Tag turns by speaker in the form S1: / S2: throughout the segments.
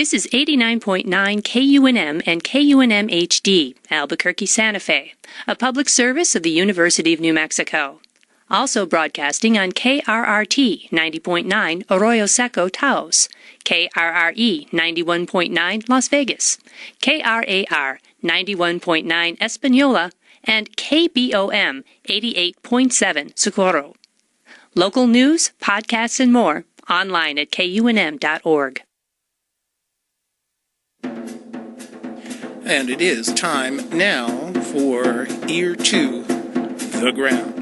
S1: This is 89.9 KUNM and KUNM HD, Albuquerque, Santa Fe, a public service of the University of New Mexico. Also broadcasting on KRRT 90.9 Arroyo Seco, Taos, KRRE 91.9 Las Vegas, KRAR 91.9 Espanola, and KBOM 88.7 Socorro. Local news, podcasts, and more online at KUNM.org.
S2: And it is time now for Ear to the Ground.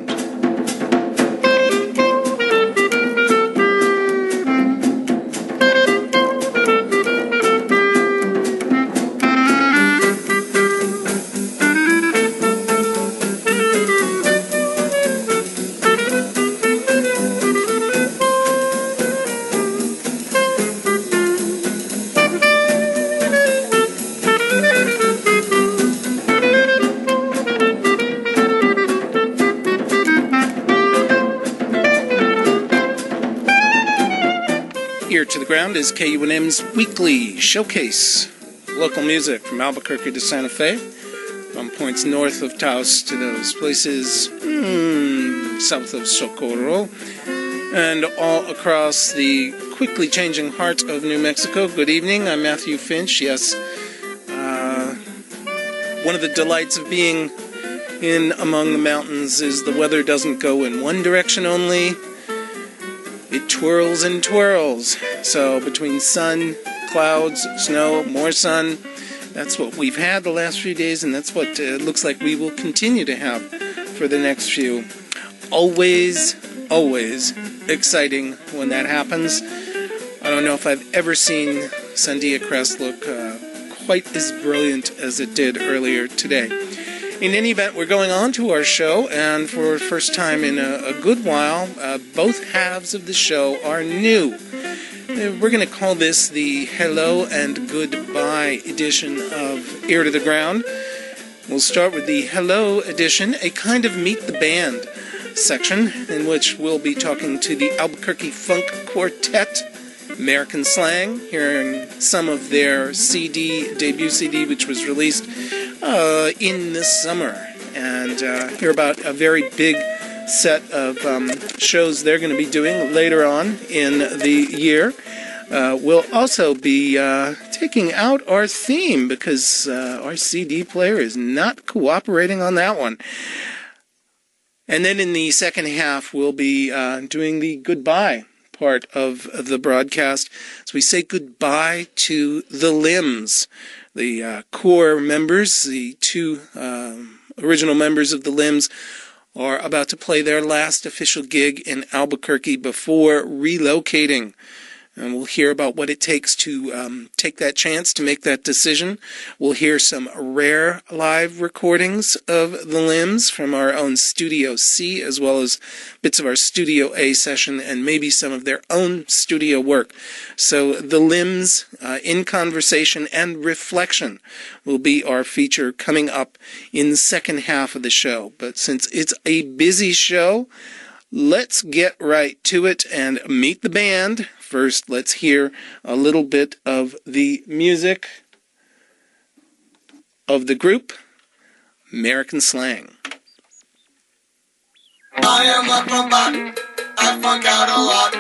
S2: Ear to the Ground is KUNM's weekly showcase. Local music from Albuquerque to Santa Fe, from points north of Taos to those places south of Socorro, and all across the quickly changing heart of New Mexico. Good evening, I'm Matthew Finch. Yes, one of the delights of being in among the mountains is the weather doesn't go in one direction only. It twirls and twirls. So between sun, clouds, snow, more sun, that's what we've had the last few days, and that's what it looks like we will continue to have for the next few. Always, always exciting when that happens. I don't know if I've ever seen Sandia Crest look quite as brilliant as it did earlier today. In any event, we're going on to our show, and for the first time in a good while, both halves of the show are new. We're going to call this the Hello and Goodbye edition of Ear to the Ground. We'll start with the Hello edition, a kind of Meet the Band section, in which we'll be talking to the Albuquerque Funk Quartet, Merican Slang, hearing some of their debut CD, which was released in the summer, and hear about a very big set of shows they're going to be doing later on in the year. We'll also be taking out our theme because our CD player is not cooperating on that one. And then in the second half, we'll be doing the goodbye part of the broadcast. So we say goodbye to the Limbs. The core members, the two original members of the Limbs, are about to play their last official gig in Albuquerque before relocating. And we'll hear about what it takes to take that chance to make that decision. We'll hear some rare live recordings of the Limbs from our own Studio C, as well as bits of our Studio A session and maybe some of their own studio work. So the Limbs in conversation and reflection will be our feature coming up in the second half of the show. But since it's a busy show, let's get right to it and meet the band. First, let's hear a little bit of the music of the group, Merican Slang.
S3: I am a robot, I funk out a lot,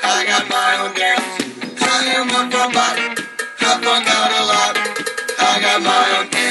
S3: I got my own dance. I am a robot, I funk out a lot, I got my own dance.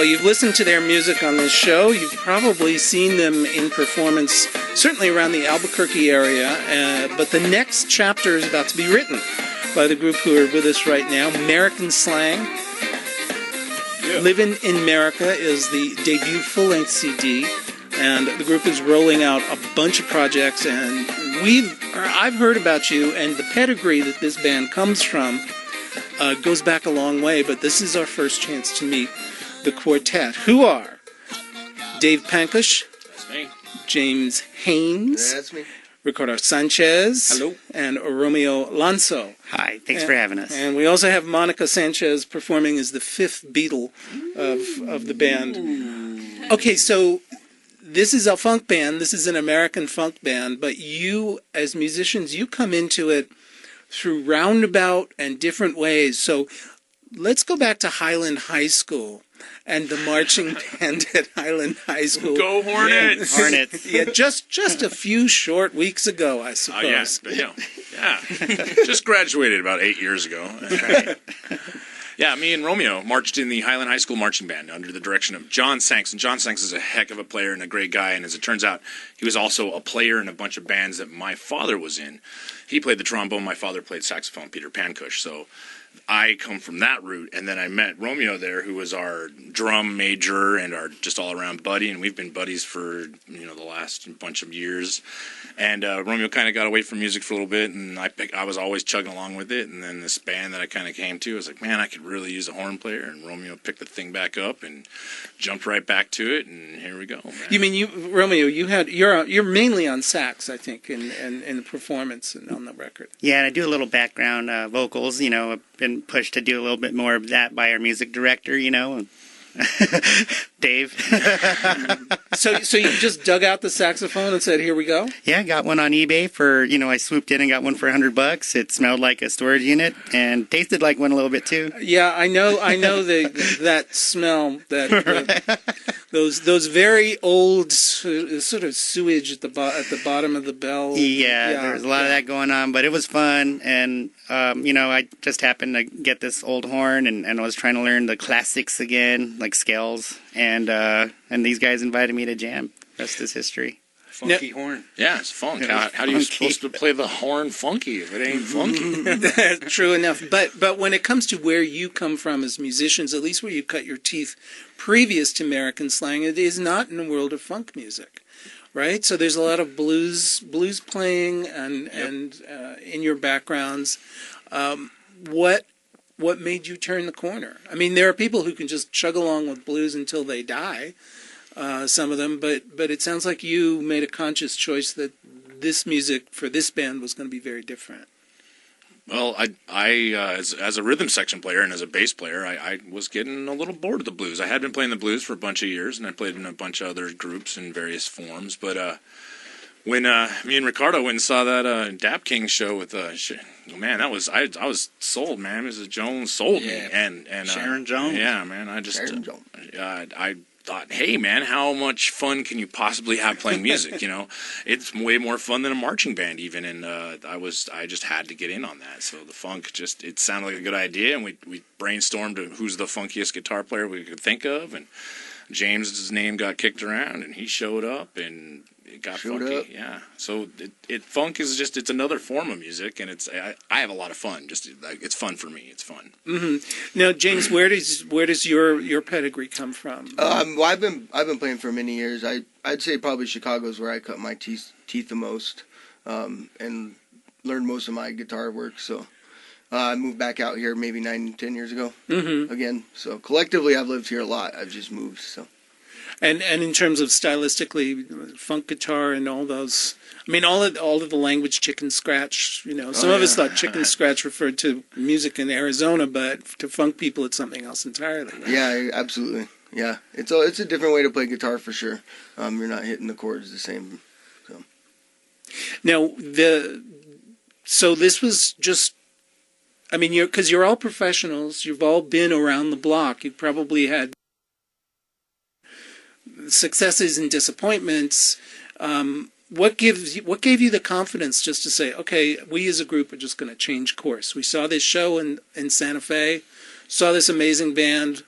S2: you've listened to their music on this show. You've probably seen them in performance, certainly around the Albuquerque area. But the next chapter is about to be written by the group who are with us right now, Merican Slang. Yeah. Livin' in America is the debut full-length CD, and the group is rolling out a bunch of projects. And I've heard about you, and the pedigree that this band comes from goes back a long way. But this is our first chance to meet the quartet, who are Dave Pankush,
S4: that's me.
S2: James Haynes,
S5: That's me.
S2: Ricardo Sanchez,
S4: hello,
S2: and Romeo Lanzo.
S6: Hi, thanks for having us.
S2: And we also have Monica Sanchez performing as the fifth Beatle of the band. Okay, so this is a funk band. This is an American funk band, but you, as musicians, you come into it through roundabout and different ways. So let's go back to Highland High School and the marching band at Highland High School.
S4: Go Hornets!
S6: Hornets.
S2: Yeah, just a few short weeks ago, I suppose.
S4: Yeah. Just graduated about 8 years ago. Yeah, me and Romeo marched in the Highland High School marching band under the direction of John Sanks. And John Sanks is a heck of a player and a great guy. And as it turns out, he was also a player in a bunch of bands that my father was in. He played the trombone. My father played saxophone, Peter Pankush. So I come from that route, and then I met Romeo there, who was our drum major and our just all-around buddy, and we've been buddies for the last bunch of years. And Romeo kind of got away from music for a little bit, and I was always chugging along with it. And then this band that I kind of came to, I was like, man, I could really use a horn player. And Romeo picked the thing back up and jumped right back to it, and here we go. Man.
S2: You mean Romeo? You're mainly on sax, I think, in the performance and on the record.
S6: Yeah, and I do a little background vocals. I've been pushed to do a little bit more of that by our music director. Dave.
S2: So you just dug out the saxophone and said, "Here we go."
S6: Yeah, got one on eBay for I swooped in and got one for $100. It smelled like a storage unit and tasted like one a little bit too.
S2: Yeah, I know that smell, those very old sort of sewage at the bottom of the bell.
S6: Yeah, there was a lot of that going on, but it was fun. And I just happened to get this old horn, and I was trying to learn the classics again, like scales, and these guys invited me to jam. Rest is history.
S4: Funky horn. Yeah, it's funk. How are you supposed to play the horn funky if it ain't funky?
S2: True enough. But when it comes to where you come from as musicians, at least where you cut your teeth previous to Merican Slang, it is not in the world of funk music, right? So there's a lot of blues playing and in your backgrounds. What made you turn the corner? I mean, there are people who can just chug along with blues until they die. Some of them, but it sounds like you made a conscious choice that this music for this band was going to be very different.
S4: Well, I as a rhythm section player and as a bass player, I was getting a little bored of the blues. I had been playing the blues for a bunch of years, and I played in a bunch of other groups in various forms. But when me and Ricardo went and saw that Dap King show with man, that was I was sold, man. Mrs. Jones sold me, and
S5: Sharon Jones.
S4: Yeah, man, I just
S5: Sharon Jones.
S4: I thought, hey, man, how much fun can you possibly have playing music? It's way more fun than a marching band, even. And I just had to get in on that. So the funk it sounded like a good idea, and we brainstormed who's the funkiest guitar player we could think of, and James's name got kicked around, and he showed up, and it got funky. Yeah. So funk is it's another form of music, and I have a lot of fun. It's fun for me. It's fun.
S2: Mm-hmm. Now, James, where does your pedigree come from?
S5: Well, I've been playing for many years. I'd say probably Chicago's where I cut my teeth the most, and learned most of my guitar work. So I moved back out here maybe 9-10 years ago. Mm-hmm. Again. So collectively, I've lived here a lot. I've just moved. So.
S2: And in terms of stylistically, funk guitar and all those, I mean, all of the language, chicken scratch. Some of us thought chicken scratch referred to music in Arizona, but to funk people, it's something else entirely. Right? Yeah,
S5: absolutely. Yeah, it's a different way to play guitar for sure. You're not hitting the chords the same. So.
S2: Now so this was just. I mean, because you're all professionals. You've all been around the block. You've probably had successes and disappointments. What gave you the confidence just to say, okay, we as a group are just going to change course? We saw this show in Santa Fe, saw this amazing band.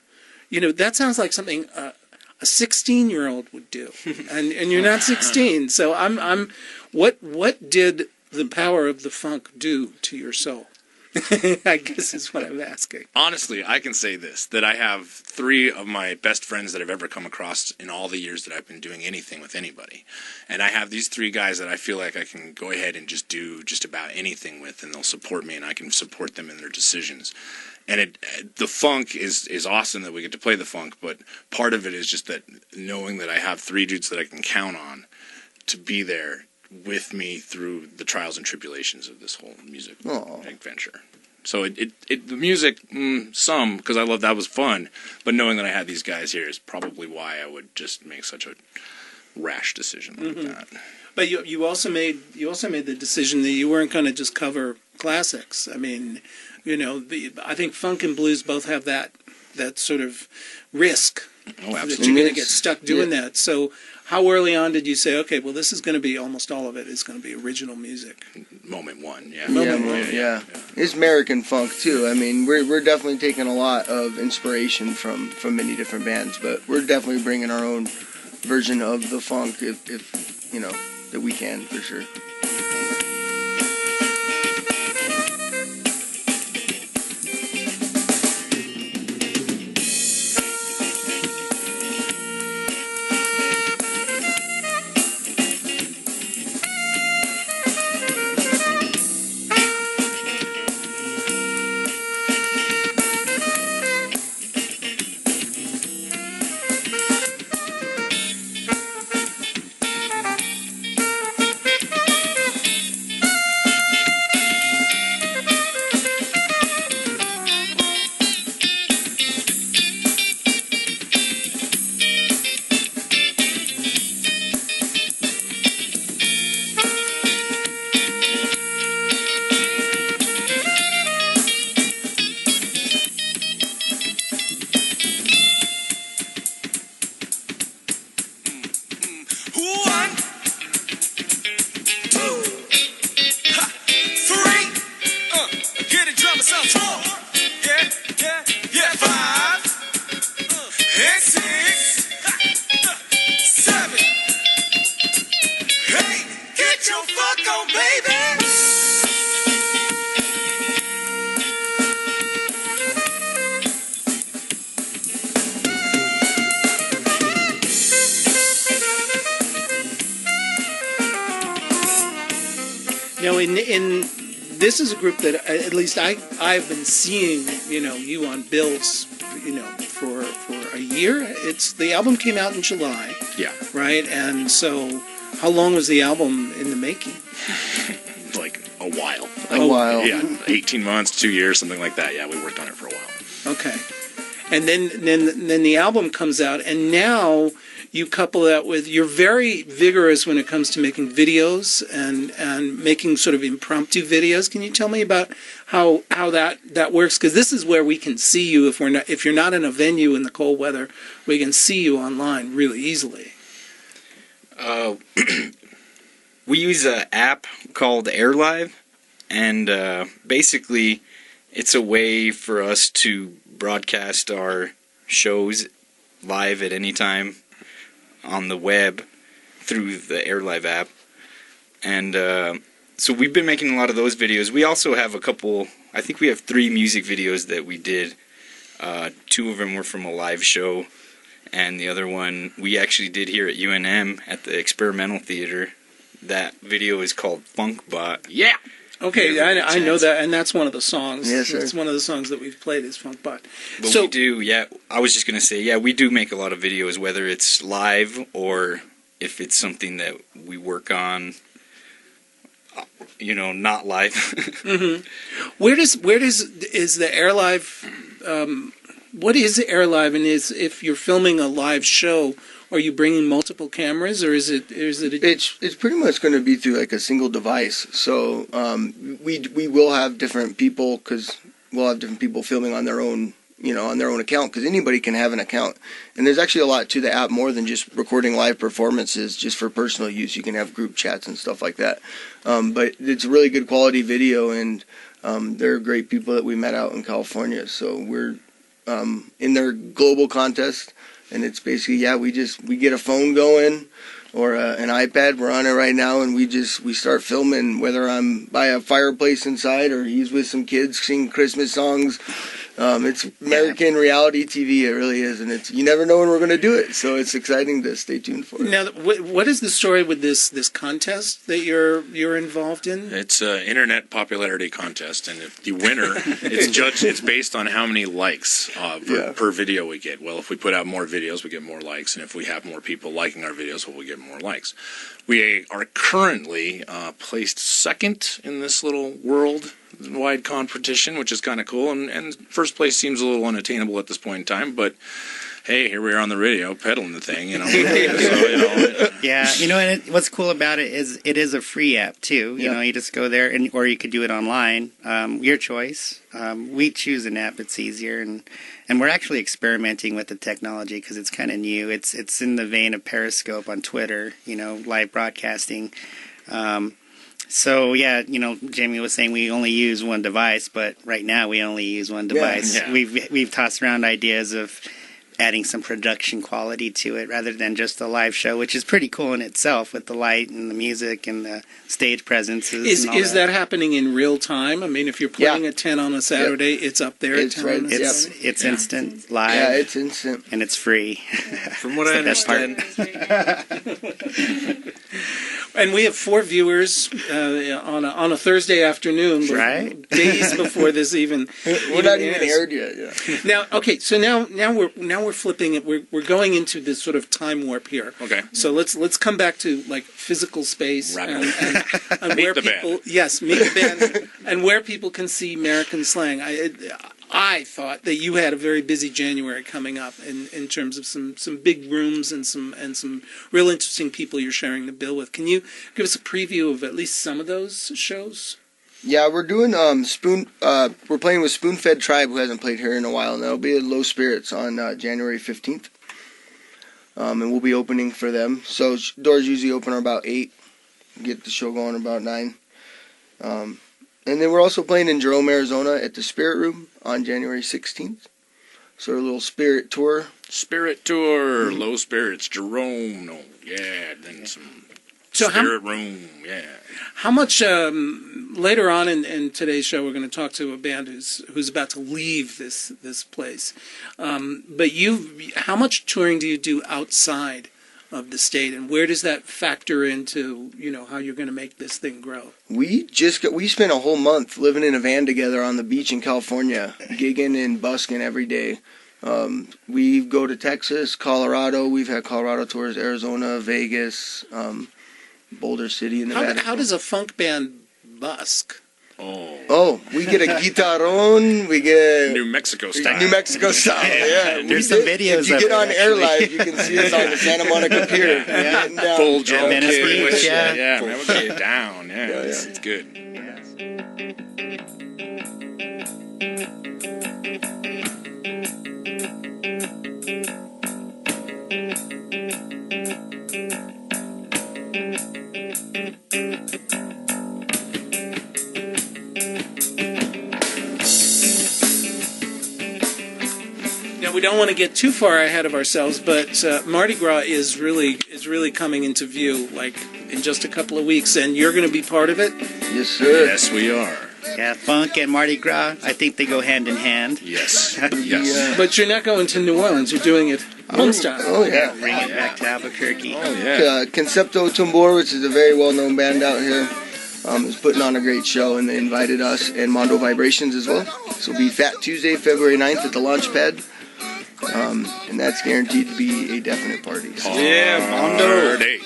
S2: that sounds like something a 16-year-old would do, and you're not 16. So what did the power of the funk do to your soul? I guess is what I'm asking.
S4: Honestly, I can say this, that I have 3 of my best friends that I've ever come across in all the years that I've been doing anything with anybody. And I have these 3 guys that I feel like I can go ahead and just do just about anything with, and they'll support me, and I can support them in their decisions. And the funk is awesome that we get to play the funk, but part of it is just that knowing that I have 3 dudes that I can count on to be there with me through the trials and tribulations of this whole music adventure. So the music, some, because I love that was fun, but knowing that I had these guys here is probably why I would just make such a rash decision like that.
S2: But you also made the decision that you weren't going to just cover classics. I mean, I think funk and blues both have that sort of risk that you're going to get stuck doing that. So how early on did you say, okay, well, this is going to be almost all of it is going to be original music?
S4: Moment one, yeah.
S5: Yeah. It's Merican funk too. I mean, we're definitely taking a lot of inspiration from many different bands, but we're definitely bringing our own version of the funk if that we can, for sure.
S2: Now, in this is a group that at least I've been seeing, you on bills, for a year. The album came out in July.
S4: Yeah.
S2: Right? And so how long was the album in the making?
S4: Like a while.
S5: A while.
S4: Yeah, 18 months, 2 years, something like that. Yeah, we worked on it for a while.
S2: Okay. And then the album comes out, and now you couple that with, you're very vigorous when it comes to making videos and making sort of impromptu videos. Can you tell me about how that works? Because this is where we can see you if you're not in a venue in the cold weather, we can see you online really easily.
S7: We use an app called AirLive, and basically it's a way for us to broadcast our shows live at any time on the web through the AirLive app. And so we've been making a lot of those videos. We also have I think we have 3 music videos that we did. 2 of them were from a live show, and the other one we actually did here at UNM at the Experimental Theater. That video is called Funkbot.
S4: Yeah!
S2: Okay, I know that, and that's one of the songs.
S5: Yes, sir.
S2: It's one of the songs that we've played is Funkbot.
S7: But we do, I was just going to say, we do make a lot of videos, whether it's live or if it's something that we work on, not live.
S2: Mm-hmm. Where does is the AirLive? What is AirLive, and if you're filming a live show, are you bringing multiple cameras, or is it?
S5: It's pretty much going to be through like a single device. So we will have different people, because we'll have different people filming on their own, on their own account, because anybody can have an account. And there's actually a lot to the app, more than just recording live performances just for personal use. You can have group chats and stuff like that. But it's a really good quality video, and they're great people that we met out in California. So we're in their global contest. And it's basically, we get a phone going or an iPad. We're on it right now, and we start filming, whether I'm by a fireplace inside or he's with some kids singing Christmas songs. It's American reality TV. It really is, and you never know when we're going to do it. So it's exciting to stay tuned for it.
S2: Now, what is the story with this contest that you're involved in?
S4: It's an internet popularity contest, and if the winner, it's based on how many likes per video we get. Well, if we put out more videos, we get more likes, and if we have more people liking our videos, well, we get more likes. We are currently placed second in this little worldwide competition, which is kind of cool, and first place seems a little unattainable at this point in time, but hey, here we are on the radio peddling the thing,
S6: Yeah, and what's cool about it is a free app too. You know, you just go there, or you could do it online. Your choice. We choose an app; it's easier, and we're actually experimenting with the technology because it's kind of new. It's in the vein of Periscope on Twitter. Live broadcasting. So yeah, Jamie was saying we only use one device, but right now we only use one device.
S4: Yeah.
S6: We've tossed around ideas of adding some production quality to it rather than just a live show, which is pretty cool in itself with the light and the music and the stage presences.
S2: Is that happening in real time? I mean, if you're playing at 10 on a Saturday, it's up there at 10 on a Saturday?
S6: It's instant, live.
S5: Yeah, it's instant.
S6: And it's free.
S7: From what I understand.
S2: And we have 4 viewers on a Thursday afternoon,
S6: right?
S2: Days before this even.
S5: We're not even aired yet. Yeah.
S2: Now, okay, so now we're flipping it. We're going into this sort of time warp here.
S4: Okay.
S2: So let's come back to like physical space and
S4: Meet
S2: where
S4: the
S2: people
S4: band.
S2: Meet the band and where people can see Merican Slang. I thought that you had a very busy January coming up in terms of some big rooms and some real interesting people you're sharing the bill with. Can you give us a preview of at least some of those shows?
S5: Yeah, we're doing we're playing with Spoon Fed Tribe, who hasn't played here in a while, and that'll be at Low Spirits on January 15th. And we'll be opening for them. So doors usually open about 8. Get the show going about 9. And then we're also playing in Jerome, Arizona at the Spirit Room on January 16th. So a little Spirit tour.
S4: Spirit tour, Low Spirits, Jerome, then some Spirit Room,
S2: How much later on in today's show we're going to talk to a band who's about to leave this place. But how much touring do you do outside of the state, and where does that factor into how you're going to make this thing grow?
S5: We spent a whole month living in a van together on the beach in California, gigging and busking every day. We go to Texas, Colorado. We've had Colorado tours, Arizona, Vegas, Boulder City, and Nevada.
S2: How does a funk band busk?
S5: Oh, we get a guitarron. We get
S4: New Mexico style.
S5: Yeah.
S6: There's some videos.
S5: If you get on Air Live, you can see us on the Santa Monica Pier.
S4: Full drum kit.
S6: Beach,
S4: Yeah, man, we'll get it down. It's good.
S2: Now, we don't want to get too far ahead of ourselves, but Mardi Gras is really coming into view, like in just a couple of weeks, and you're going to be part of it.
S5: Yes, sir.
S4: Yes, we are.
S6: Yeah, funk and Mardi Gras, I think they go hand in hand.
S4: Yes. Yes.
S2: But you're not going to New Orleans. You're doing it home style.
S5: Oh, yeah.
S6: Bring it back to Albuquerque.
S4: Oh, yeah.
S5: Concepto Tumbor, which is a very well-known band out here, is putting on a great show, and they invited us and Mondo Vibrations as well. So it'll be Fat Tuesday, February 9th at the Launchpad. And that's guaranteed to be a definite party. So.
S7: Yeah, Mondo.
S4: Party.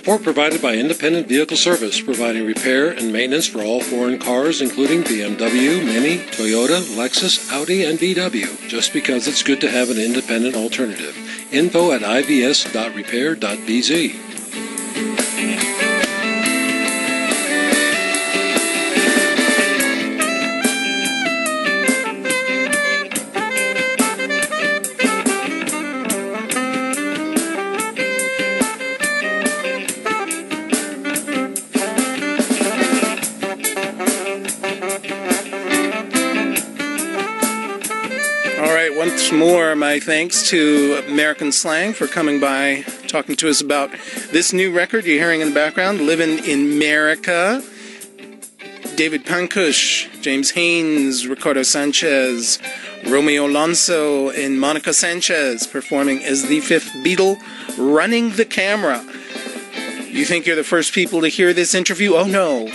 S8: Support provided by Independent Vehicle Service, providing repair and maintenance for all foreign cars, including BMW, Mini, Toyota, Lexus, Audi, and VW, just because it's good to have an independent alternative. Info at ivs.repair.bz.
S2: Once more, my thanks to Merican Slang for coming by, talking to us about this new record you're hearing in the background, Living in America. David Pankush, James Haynes, Ricardo Sanchez, Romeo Alonso, and Monica Sanchez performing as the Fifth Beatle, running the camera. You think you're the first people to hear this interview? Oh no.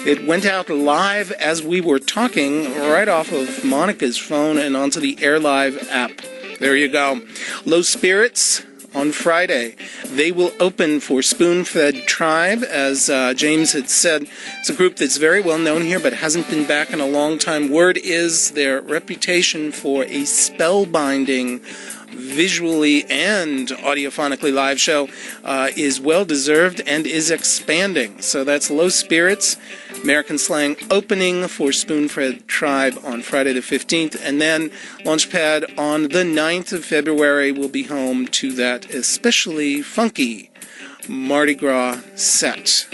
S2: It went out live as we were talking, right off of Monica's phone and onto the AirLive app. There you go. Low Spirits on Friday. They will open for Spoon-Fed Tribe, as James had said. It's a group that's very well known here, but hasn't been back in a long time. Word is their reputation for a spellbinding, visually and audiophonically live show is well deserved and is expanding. So that's Low Spirits, Merican Slang opening for Spoon-Fed Tribe on Friday the 15th, and then Launchpad on the 9th of February will be home to that especially funky Mardi Gras set.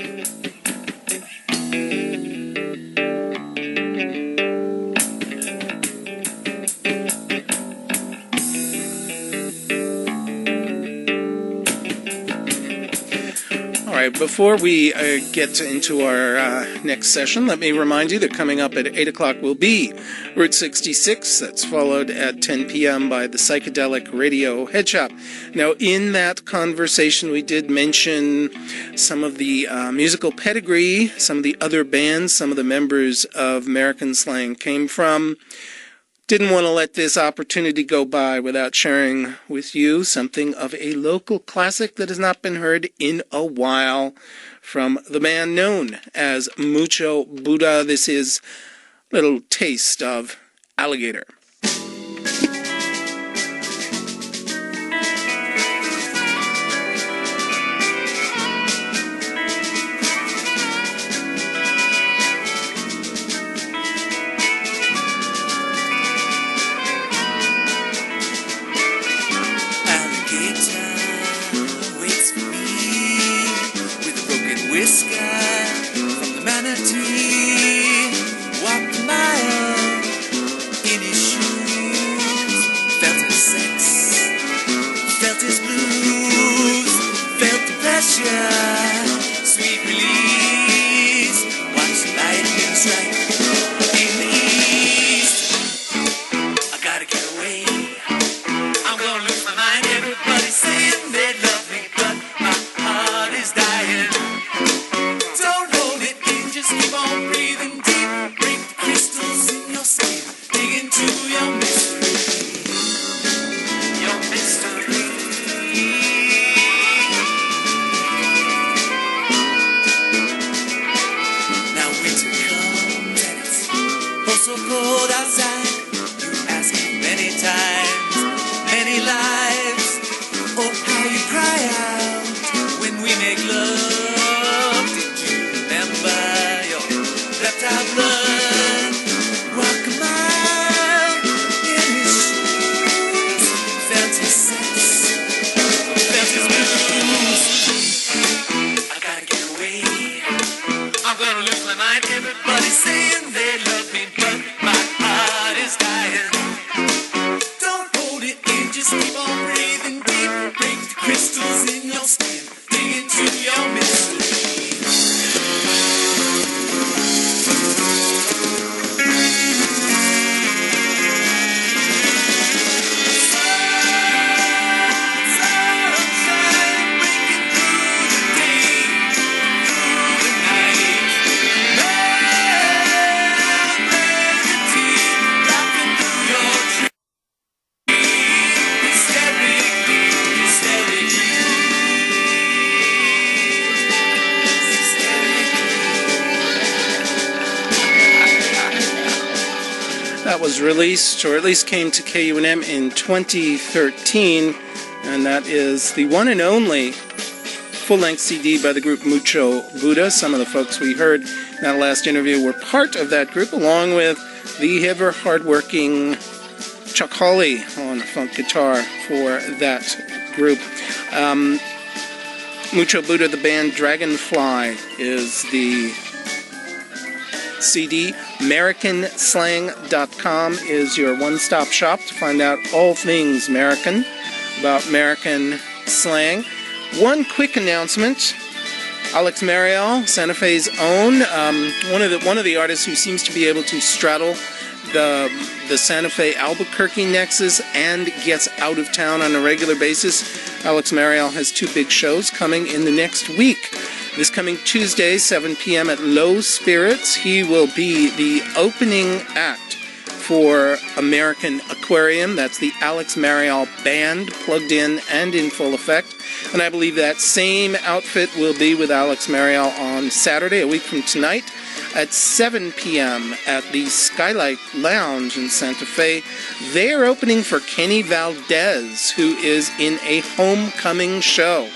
S2: Before we get into our next session, let me remind you that coming up at 8 o'clock will be Route 66. That's followed at 10 p.m. by the Psychedelic Radio Head Shop. Now, in that conversation, we did mention some of the musical pedigree, some of the other bands, some of the members of Merican Slang came from. Didn't want to let this opportunity go by without sharing with you something of a local classic that has not been heard in a while from the man known as Mucho Buddha. This is a little taste of Alligator.
S9: From the manatee, walked a mile in his shoes.
S2: was released, or at least came to KUNM in 2013, and that is the one and only full-length CD by the group Mucho Buddha. Some of the folks we heard in that last interview were part of that group, along with the ever hardworking Chuck Hawley on funk guitar for that group. Mucho Buddha, the band Dragonfly, is the CD. Mericanslang.com is your one-stop shop to find out all things American, about American slang. One quick announcement. Alex Mariel, Santa Fe's own, one of the artists who seems to be able to straddle the Santa Fe Albuquerque nexus and gets out of town on a regular basis. Alex Mariel has 2 big shows coming in the next week. This coming Tuesday, 7 p.m. at Low Spirits, he will be the opening act for American Aquarium. That's the Alex Mariel Band, plugged in and in full effect. And I believe that same outfit will be with Alex Mariel on Saturday, a week from tonight, at 7 p.m. at the Skylight Lounge in Santa Fe. They are opening for Kenny Valdez, who is in a homecoming show.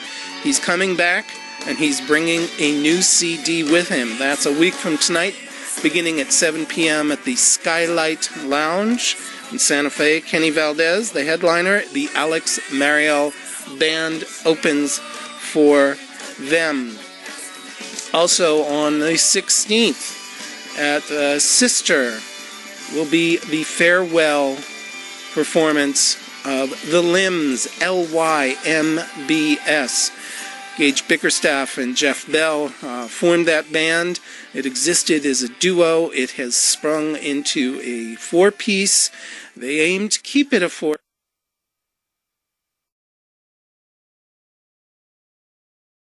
S2: He's coming back, and he's bringing a new CD with him. That's a week from tonight, beginning at 7 p.m. at the Skylight Lounge in Santa Fe. Kenny Valdez, the headliner, the Alex Mariel Band opens for them. Also on the 16th at Sister will be the farewell performance of The Limbs, Lymbs. Gage Bickerstaff and Jeff Bell formed that band. It existed as a duo. It has sprung into a 4-piece. They aim to keep it a 4.